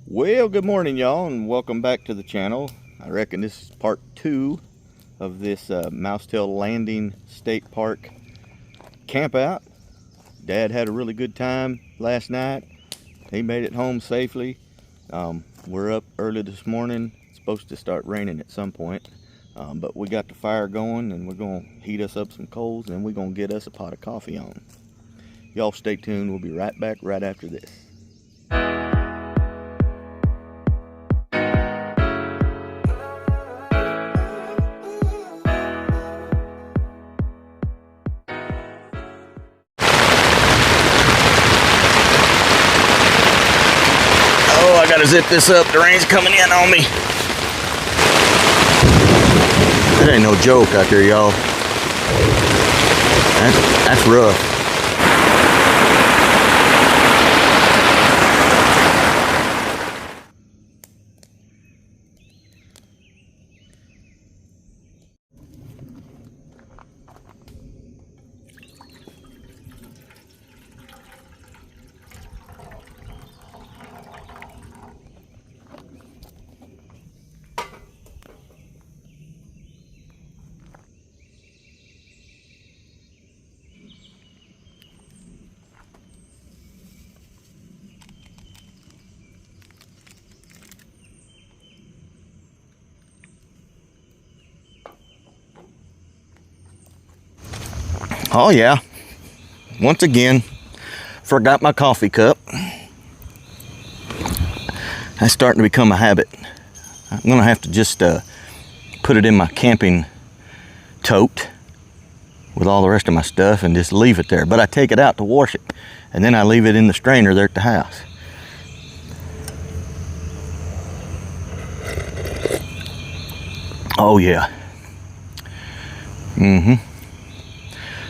Well, good morning, y'all, and welcome back to the channel. I reckon this is part 2 of this Mousetail Landing State Park camp out. Dad had a really good time last night. He made it home safely. We're up early this morning. It's supposed to start raining at some point, but we got the fire going, and we're going to heat us up some coals, and we're going to get us a pot of coffee on. Y'all stay tuned. We'll be right back right after this. Oh, I gotta zip this up. The rain's coming in on me. That ain't no joke out there, y'all. That's rough. Oh yeah, once again, forgot my coffee cup. That's starting to become a habit. I'm gonna have to just put it in my camping tote with all the rest of my stuff and just leave it there. But I take it out to wash it, and then I leave it in the strainer there at the house. Oh yeah.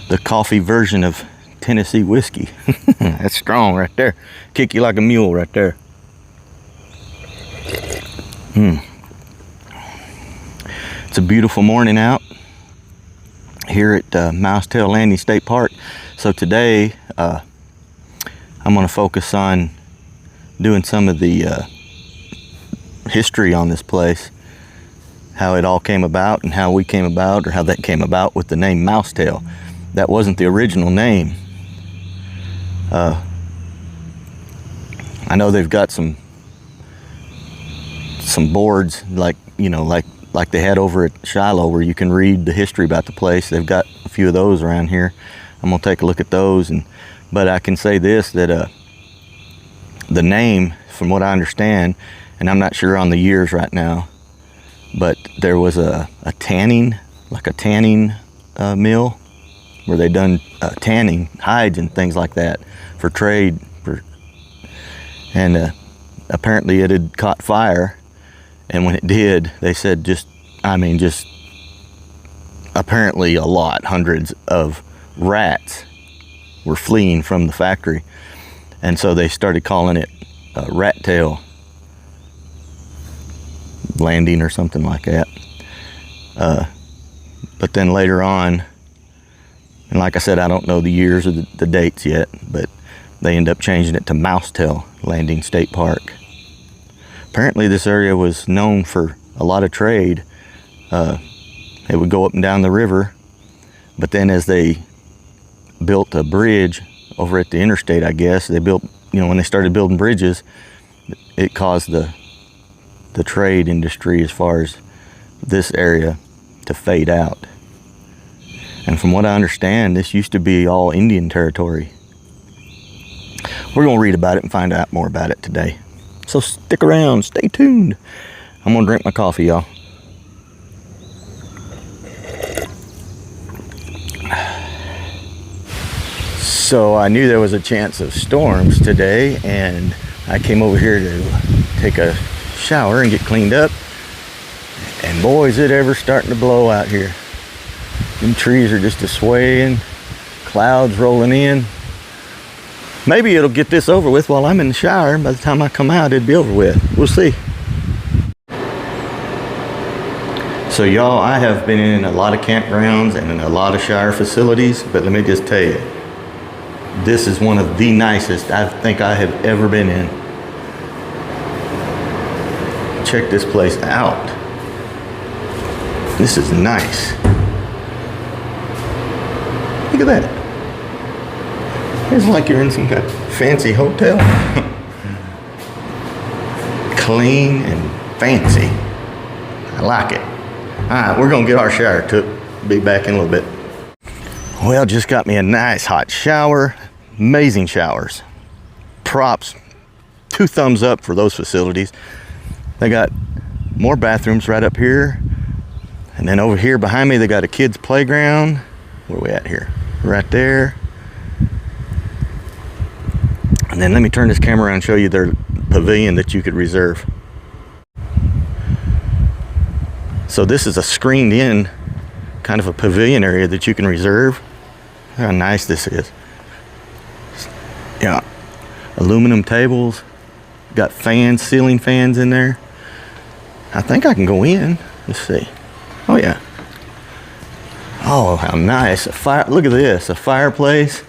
The coffee version of Tennessee whiskey. That's strong right there. Kick you like a mule right there. It's a beautiful morning out here at Mousetail Landing State Park. So today I'm going to focus on doing some of the history on this place, how it all came about and how we came about, or how that came about with the name Mousetail. That wasn't the original name. I know they've got some boards like they had over at Shiloh, where you can read the history about the place. They've got a few of those around here. I'm gonna take a look at those, but I can say this, that the name, from what I understand, and I'm not sure on the years right now, but there was a tanning mill where they done tanning hides and things like that for trade, and apparently it had caught fire, and when it did, they said just apparently a lot, hundreds of rats were fleeing from the factory, and so they started calling it Rat Tail Landing or something like that. But then later on, and like I said, I don't know the years or the dates yet, but they end up changing it to Mousetail Landing State Park. Apparently this area was known for a lot of trade. It would go up and down the river, but then as they built a bridge over at the interstate, I guess, they built, when they started building bridges, it caused the trade industry as far as this area to fade out. And from what I understand, this used to be all Indian territory. We're gonna read about it and find out more about it today. So stick around, stay tuned. I'm gonna drink my coffee, y'all. So I knew there was a chance of storms today, and I came over here to take a shower and get cleaned up. And boy, is it ever starting to blow out here. Them trees are just a-swaying, clouds rolling in. Maybe it'll get this over with while I'm in the shower. By the time I come out, it'll be over with. We'll see. So y'all, I have been in a lot of campgrounds and in a lot of shower facilities, but let me just tell you, this is one of the nicest I think I have ever been in. check this place out. This is nice. Look at that. It's like you're in some kind of fancy hotel. Clean and fancy. I like it. Alright, we're gonna get our shower took. Be back in a little bit. Well, just got me a nice hot shower. Amazing showers. Props. 2 thumbs up for those facilities. They got more bathrooms right up here. And then over here behind me, they got a kids playground. Where are we at here? Right there. And then let me turn this camera around and show you their pavilion that you could reserve. So this is a screened in kind of a pavilion area that you can reserve. Look how nice this is. Yeah, aluminum tables, got fans, ceiling fans in there. I think I can go in. Let's see. Oh yeah. Oh, how nice. A fire. Look at this, a fireplace.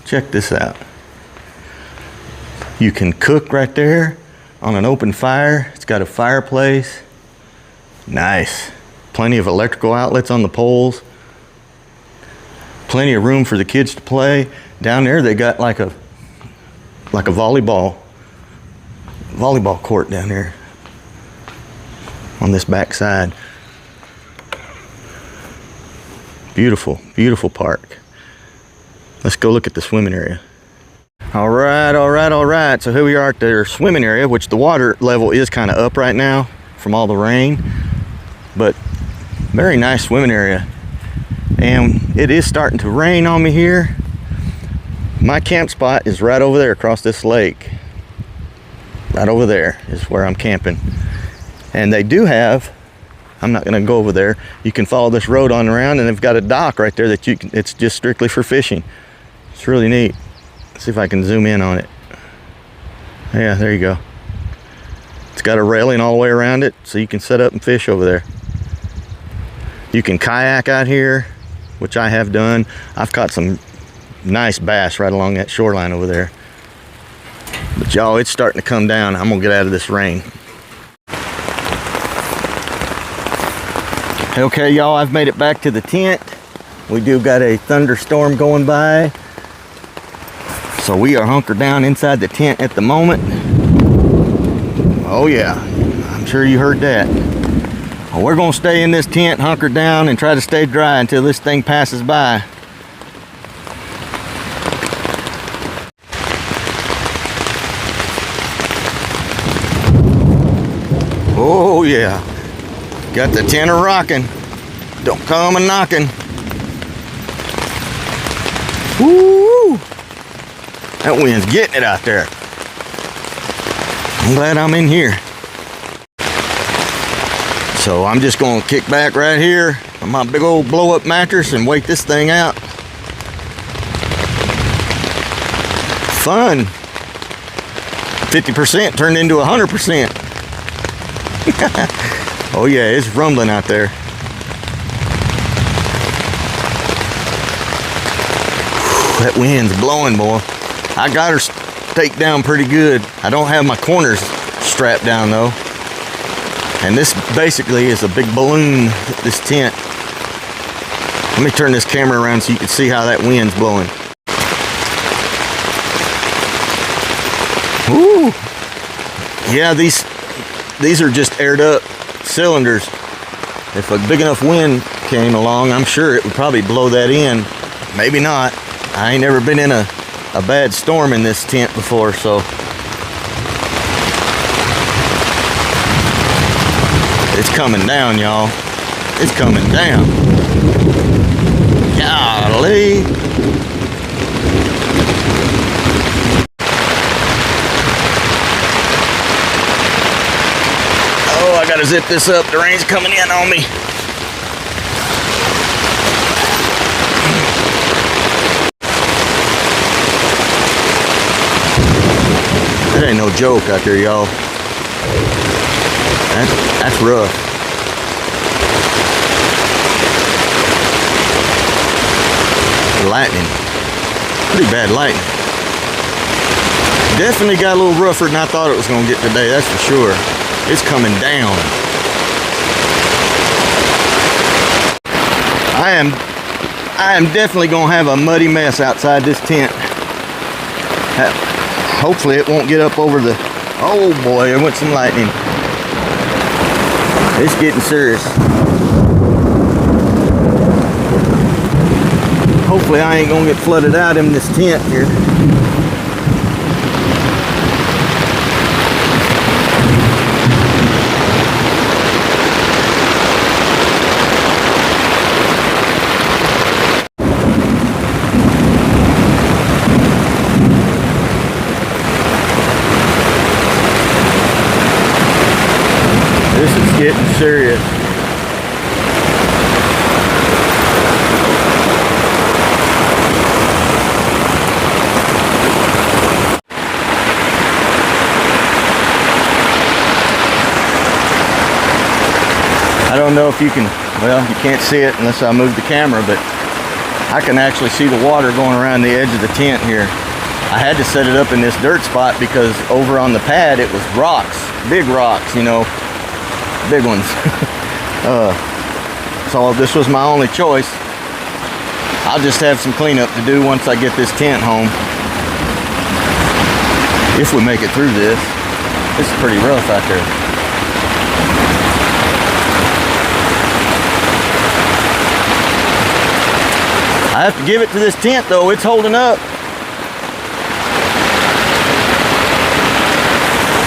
Check this out. You can cook right there on an open fire. It's got a fireplace. Nice. Plenty of electrical outlets on the poles. Plenty of room for the kids to play. Down there they got like a volleyball court down there on this back side. Beautiful, beautiful park. Let's go look at the swimming area. All right. So here we are at their swimming area, which the water level is kind of up right now from all the rain, but very nice swimming area. And it is starting to rain on me here. My camp spot is right over there across this lake. Right over there is where I'm camping. And they do have, I'm not gonna go over there, you can follow this road on around, and they've got a dock right there that you can, it's just strictly for fishing. It's really neat. Let's see if I can zoom in on it. Yeah, there you go. It's got a railing all the way around it, so you can set up and fish over there. You can kayak out here, which I have done. I've caught some nice bass right along that shoreline over there. But y'all, it's starting to come down. I'm gonna get out of this rain. Okay, y'all, I've made it back to the tent. We do got a thunderstorm going by, so we are hunkered down inside the tent at the moment. Oh yeah, I'm sure you heard that. Well, we're gonna stay in this tent, hunkered down, and try to stay dry until this thing passes by. Oh yeah, got the tent rocking. Don't come a knocking. Woo! That wind's getting it out there. I'm glad I'm in here. So I'm just gonna kick back right here on my big old blow-up mattress and wait this thing out. Fun. 50% turned into 100%. Oh yeah, it's rumbling out there. That wind's blowing, boy. I got her staked down pretty good. I don't have my corners strapped down though. And this basically is a big balloon, this tent. Let me turn this camera around so you can see how that wind's blowing. Woo! Yeah, these are just aired up cylinders. If a big enough wind came along, I'm sure it would probably blow that in. Maybe not. I ain't never been in a bad storm in this tent before, so. It's coming down, y'all. It's coming down. Golly. Oh, I gotta zip this up. The rain's coming in on me. That ain't no joke out there, y'all. That's rough. Lightning. Pretty bad lightning. Definitely got a little rougher than I thought it was going to get today, that's for sure. It's coming down. I am definitely gonna have a muddy mess outside this tent. Hopefully it won't get up over the, oh boy, there went some lightning. It's getting serious. Hopefully I ain't gonna get flooded out in this tent here. This is getting serious. I don't know if you can, well, you can't see it unless I move the camera, but I can actually see the water going around the edge of the tent here. I had to set it up in this dirt spot because over on the pad it was rocks, big rocks, you know, big ones. So this was my only choice. I'll just have some cleanup to do once I get this tent home. If we make it through this. This is pretty rough out there. I have to give it to this tent though, it's holding up.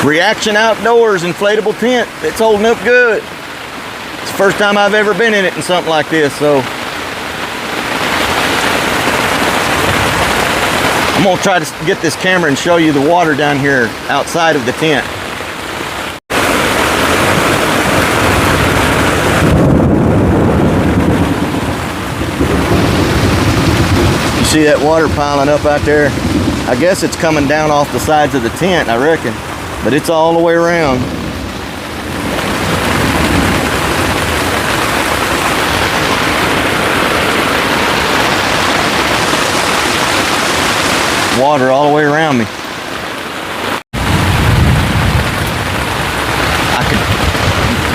Reaction Outdoors inflatable tent, it's holding up good. It's the first time I've ever been in it in something like this, so I'm gonna try to get this camera and show you the water down here outside of the tent. You see that water piling up out there? I guess it's coming down off the sides of the tent, I reckon. But it's all the way around. Water all the way around me.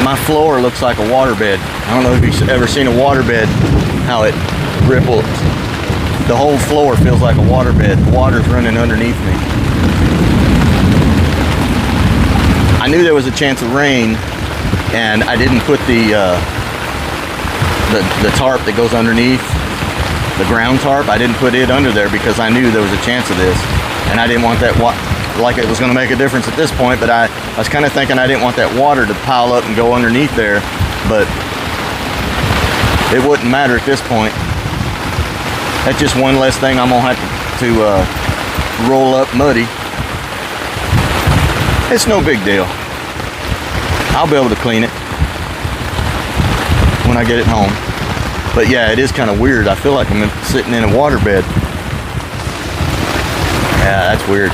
My floor looks like a waterbed. I don't know if you've ever seen a waterbed, how it ripples. The whole floor feels like a waterbed. The water's running underneath me. I knew there was a chance of rain, and I didn't put the tarp that goes underneath, the ground tarp. I didn't put it under there because I knew there was a chance of this, and I didn't want that like it was going to make a difference at this point. But I was kind of thinking I didn't want that water to pile up and go underneath there, but it wouldn't matter at this point. That's just one less thing I'm gonna have to roll up muddy. It's no big deal. I'll be able to clean it when I get it home. But yeah, it is kind of weird. I feel like I'm sitting in a waterbed. Yeah, that's weird.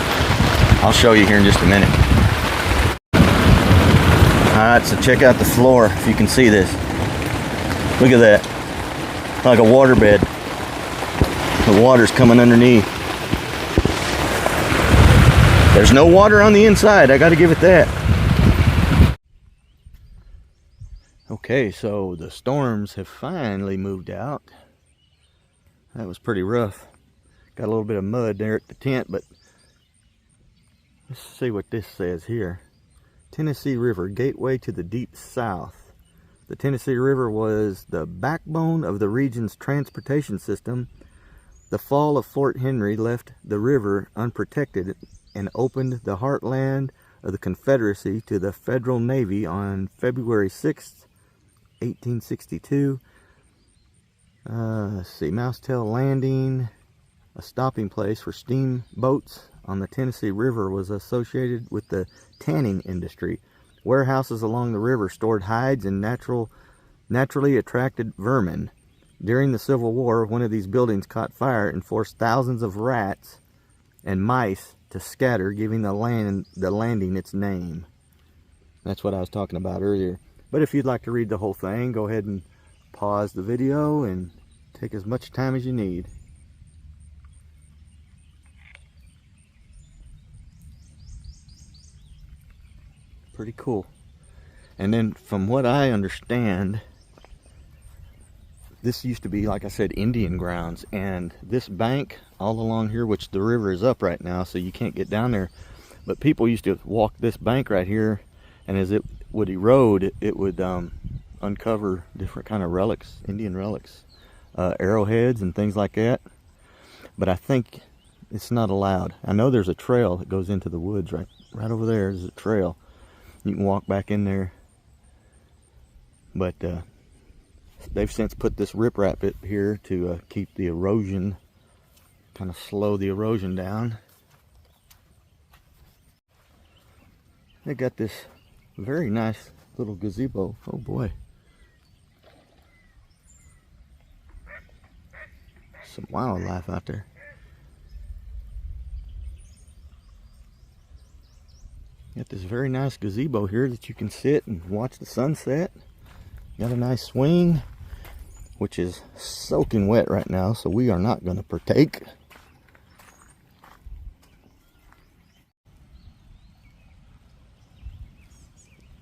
I'll show you here in just a minute. Alright, so check out the floor if you can see this. Look at that. Like a waterbed. The water's coming underneath. There's no water on the inside. I got to give it that. Okay, so the storms have finally moved out. That was pretty rough. Got a little bit of mud there at the tent, but let's see what this says here. Tennessee River, gateway to the deep south. The Tennessee River was the backbone of the region's transportation system. The fall of Fort Henry left the river unprotected and opened the heartland of the Confederacy to the Federal Navy on February 6th, 1862. Let's see, Mousetail Landing, a stopping place for steamboats on the Tennessee River, was associated with the tanning industry. Warehouses along the river stored hides and naturally attracted vermin. During the Civil War, one of these buildings caught fire and forced thousands of rats and mice to scatter, giving the landing its name. That's what I was talking about earlier. But if you'd like to read the whole thing, go ahead and pause the video and take as much time as you need. Pretty cool. And then from what I understand, this used to be, like I said, Indian grounds, and this bank all along here, which the river is up right now, so you can't get down there, but people used to walk this bank right here, and as it would erode, it would uncover different kind of relics, Indian relics, arrowheads and things like that. But I think it's not allowed. I know there's a trail that goes into the woods right over there. There's a trail. You can walk back in there, but they've since put this riprap here to keep the erosion, kind of slow the erosion down. They got this very nice little gazebo. Oh boy. Some wildlife out there. Got this very nice gazebo here that you can sit and watch the sunset. Got a nice swing, which is soaking wet right now, so we are not going to partake.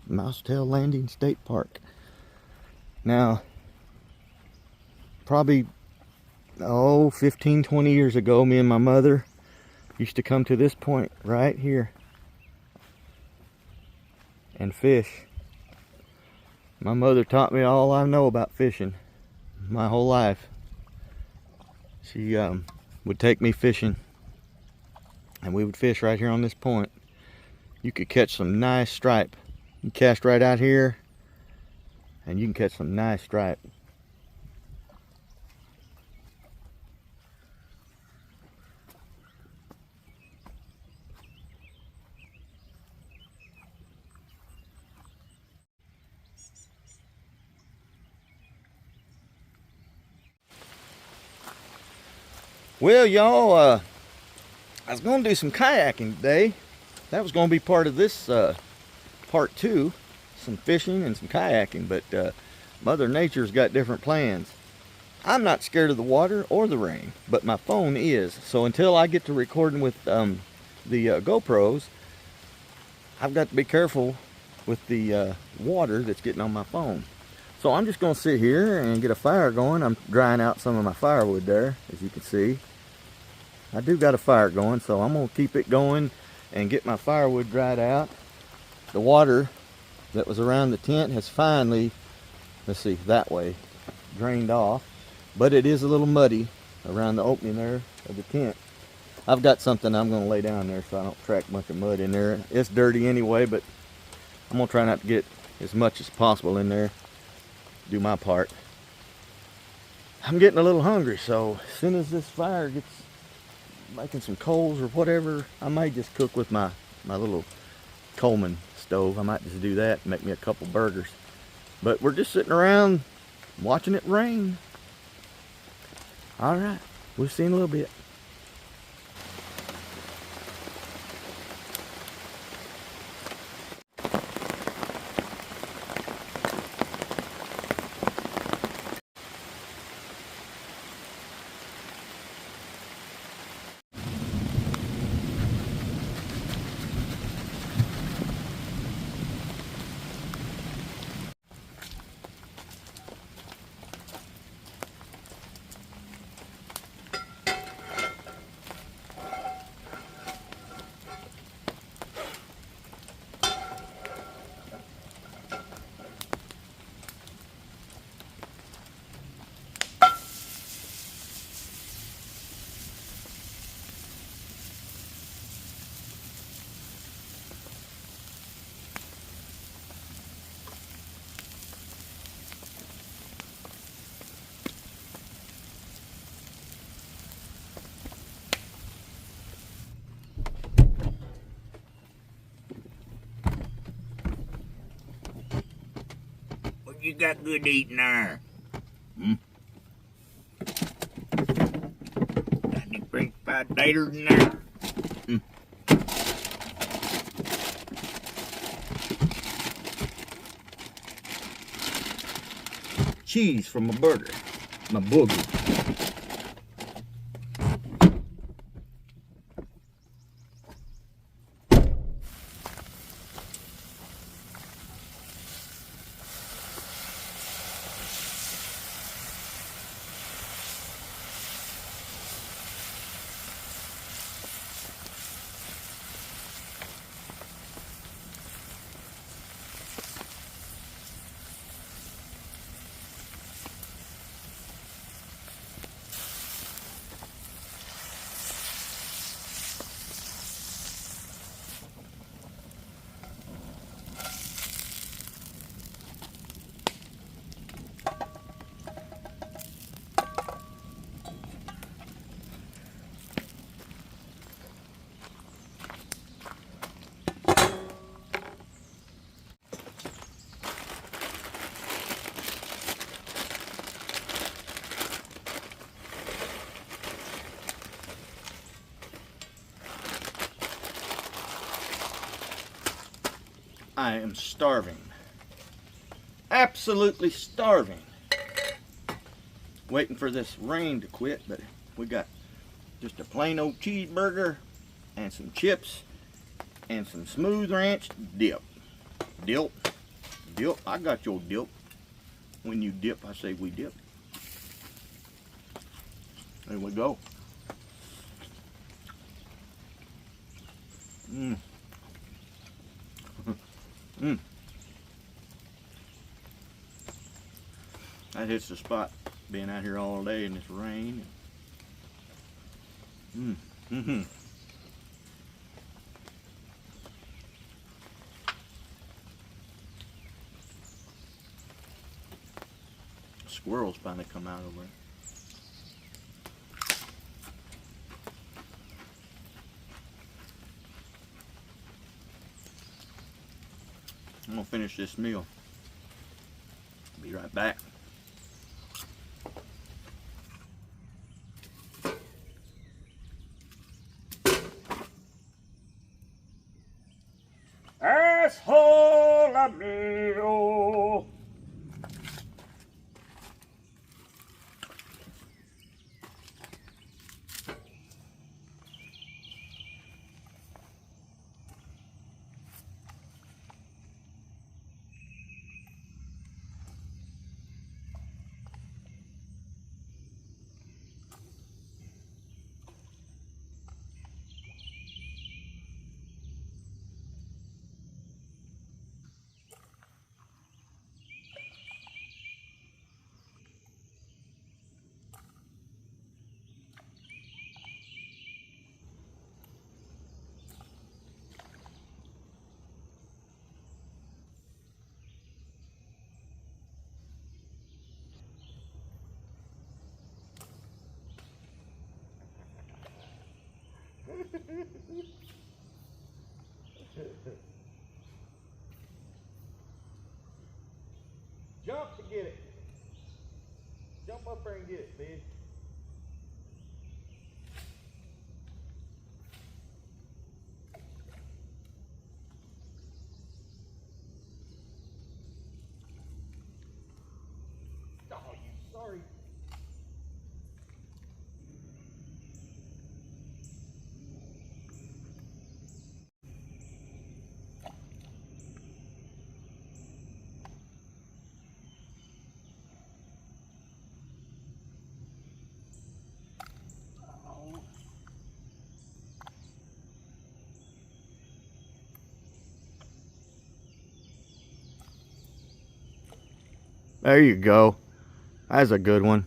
Mousetail Landing State Park. Now, probably 15-20 years ago, me and my mother used to come to this point right here and fish. My mother taught me all I know about fishing my whole life. She would take me fishing, and we would fish right here on this point. You could catch some nice stripe. You cast right out here, and you can catch some nice stripe. Well, y'all, I was going to do some kayaking today. That was going to be part of this part 2, some fishing and some kayaking, but Mother Nature's got different plans. I'm not scared of the water or the rain, but my phone is. So until I get to recording with the GoPros, I've got to be careful with the water that's getting on my phone. So I'm just going to sit here and get a fire going. I'm drying out some of my firewood there, as you can see. I do got a fire going, so I'm going to keep it going and get my firewood dried out. The water that was around the tent has finally, let's see, that way, drained off. But it is a little muddy around the opening there of the tent. I've got something I'm going to lay down there so I don't track a bunch of mud in there. It's dirty anyway, but I'm going to try not to get as much as possible in there. Do my part. I'm getting a little hungry, so as soon as this fire gets making some coals or whatever, I might just cook with my little Coleman stove. I might just do that and make me a couple burgers. But we're just sitting around watching it rain. All right, we'll see in a little bit. You got good eating there? Got any French fried taters in there? Cheese from my burger, my booger. I am starving. Absolutely starving. Waiting for this rain to quit, but we got just a plain old cheeseburger and some chips and some smooth ranch dip. Dip. I got your dip. When you dip, I say we dip. There we go. Mmm. Mmm. That hits the spot, being out here all day in this rain. Mmm. Mm-hmm. Squirrels finally come out over there. I'm gonna finish this meal. Be right back. Asshole amigo. Jump to get it. Jump up there and get it, bitch. Oh, you sorry. There you go. That's a good one.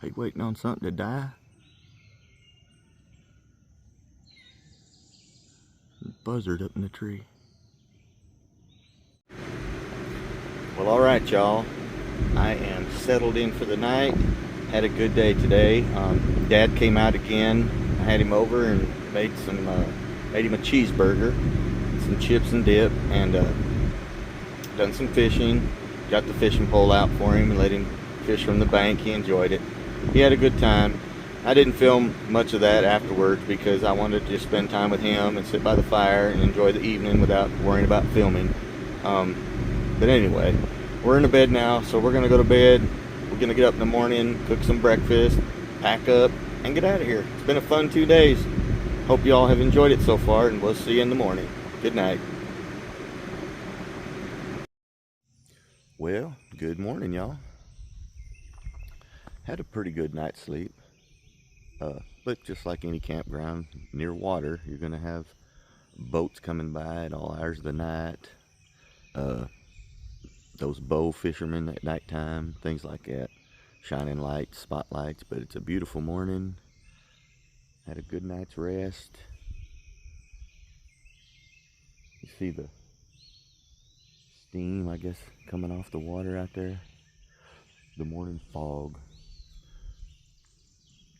Are you waiting on something to die? Buzzard up in the tree. Well, all right, y'all. I am settled in for the night. Had a good day today. Dad came out again. I had him over and made him a cheeseburger, some chips and dip, and done some fishing. Got the fishing pole out for him and let him fish from the bank. He enjoyed it. He had a good time. I didn't film much of that afterwards because I wanted to just spend time with him and sit by the fire and enjoy the evening without worrying about filming. But anyway, we're in the bed now, so we're gonna go to bed. We're gonna get up in the morning, cook some breakfast, pack up, and get out of here. It's been a fun 2 days. Hope you all have enjoyed it so far, and we'll see you in the morning. Good night. Well, good morning, y'all. Had a pretty good night's sleep. But just like any campground near water, you're gonna have boats coming by at all hours of the night. Those bow fishermen at nighttime, things like that. Shining lights, spotlights, but it's a beautiful morning. Had a good night's rest. You see the steam, I guess, coming off the water out there. The morning fog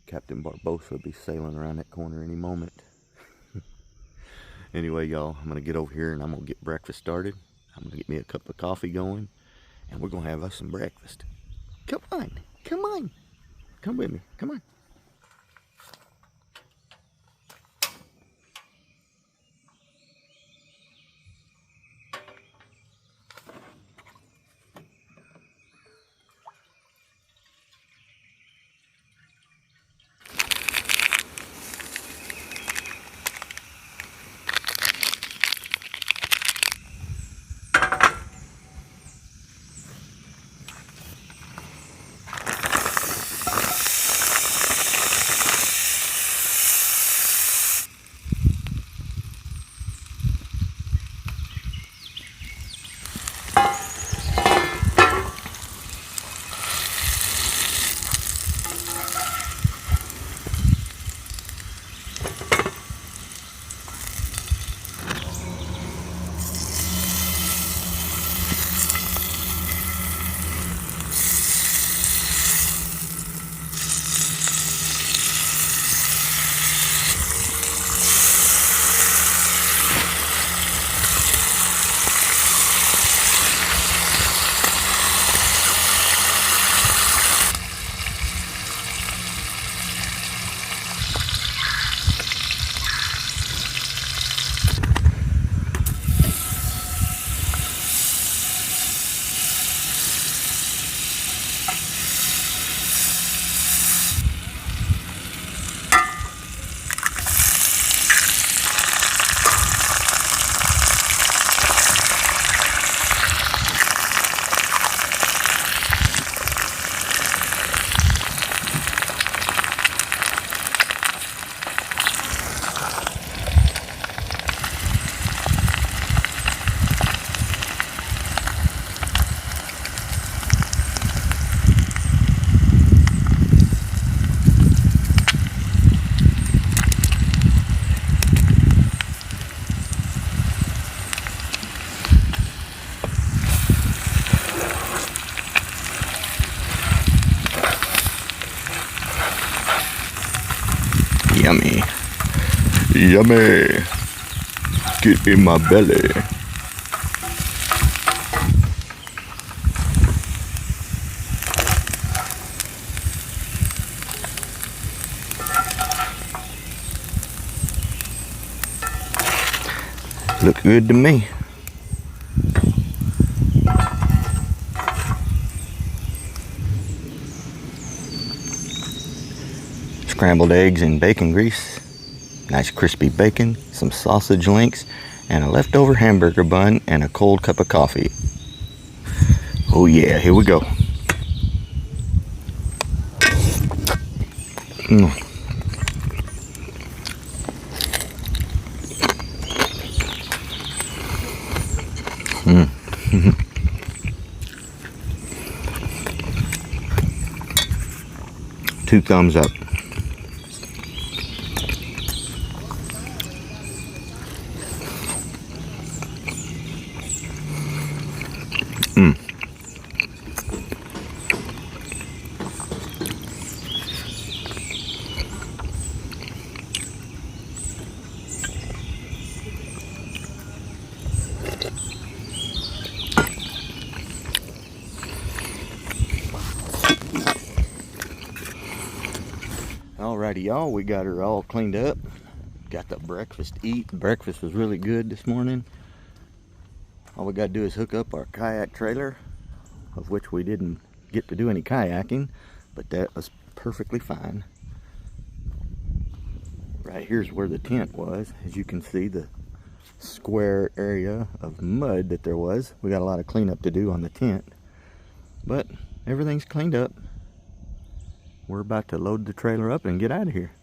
Captain Barbosa will be sailing around that corner any moment. Anyway, y'all, I'm gonna get over here and I'm gonna get breakfast started. I'm gonna get me a cup of coffee going, and we're gonna have us some breakfast. Come on, come on, come with me, come on. Yummy. Yummy. Get in my belly. Look good to me. Scrambled eggs in bacon grease, nice crispy bacon, some sausage links, and a leftover hamburger bun, and a cold cup of coffee. Oh yeah, here we go. Two thumbs up. Alrighty, y'all, we got her all cleaned up. Got the breakfast to eat. Breakfast was really good this morning. All we gotta do is hook up our kayak trailer, of which we didn't get to do any kayaking, but that was perfectly fine. Right here's where the tent was. As you can see, the square area of mud that there was. We got a lot of cleanup to do on the tent, but everything's cleaned up. We're about to load the trailer up and get out of here.